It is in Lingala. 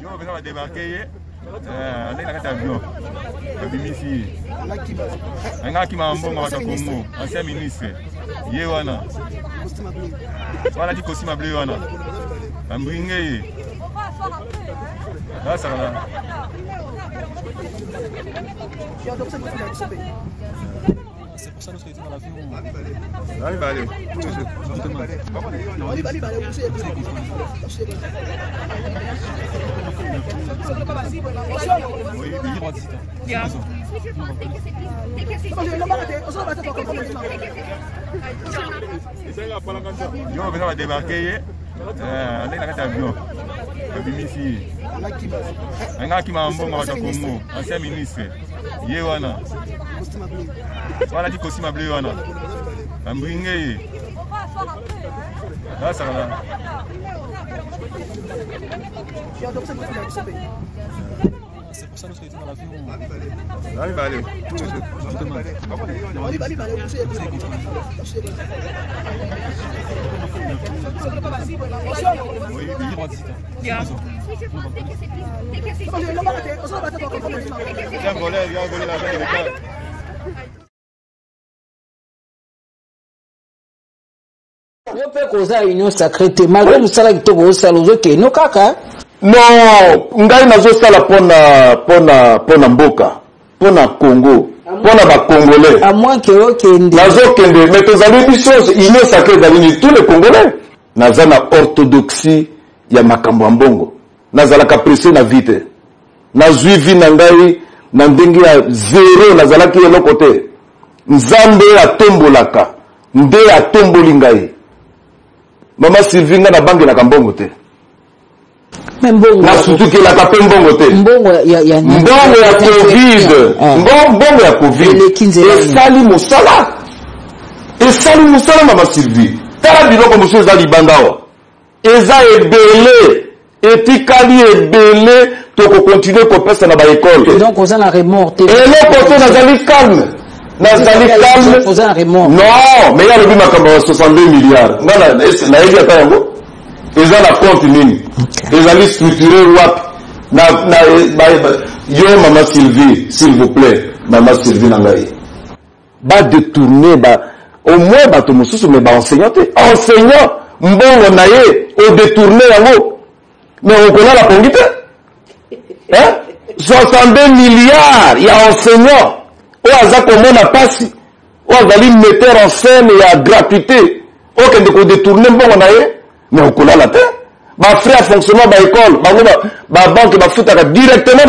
Yo, on va débarquer. On est dans l'avion. Un gars qui m'a embauché à Congo, ancien ministre. Yewana. Voilà dit Kosima Bleu Wana. Ambringé. Là, ça va. C'est pour ça que nous sommes dans l'avion. Allez, bah, allez. Yo, on va débarquer. On est dans l'avion. Un gars qui m'a embauché à Congo, ancien ministre. Yewana. Voilà dit Kosima Bleu Wana. Ambringé. Là, ça va. C'est pour ça que nous sommes dans l'avion. Allez, bah, allez. On peut causer une sacrée, malgré le salaire qui est au que nous kaka. Non, ngai nazosala pona mboka, pona Congo, pona ba Congolais. À moins que okende. Nazokende, mais tozali biso union sacrée d'Alini tous les Congolais. Nazana orthodoxie ya makambo mbongo. Nazala capricé na vite. Nazwi vi na ngai na ndenge ya zéro nazala ki eloko te. Nzambe atombolaka, nde atomboli ngai. Mama Sylvie nga na bangi na kambongo te. Mbongo na sutuki la kape mbongo te. Mbongo ya Covid. Mbongo ya Covid. Esali musala Mama Sylvie. Tala biloko monsieur ezali bandawa. Eza ebele. Etikali ebele toko continuer ko pesa na ba école. Donc on a la remorte. Et le côté nazali calme. Nazali calme. Non, mais il y a le makambo 62 milliards. Ngala na yeki ata yango. Eza na compte nini. Ezali structuré wapi. Yo Mama Sylvie, s'il vous plaît. Mama Sylvie nangai. Ba détourner au moins bato mosusu mais ba enseignant. Enseignant mbongo na ye au détourner yango. Mais on connaît la pongite. Hein? 62 milliards, il y a enseignants. Ou aza komona pasi. Ou azali metteur en scène et à gratuité. Ou kende ko détourner mbongo na ye. Mais on connaît la terre. Ba frais à fonctionnement ba école, ba banque ba futaka directement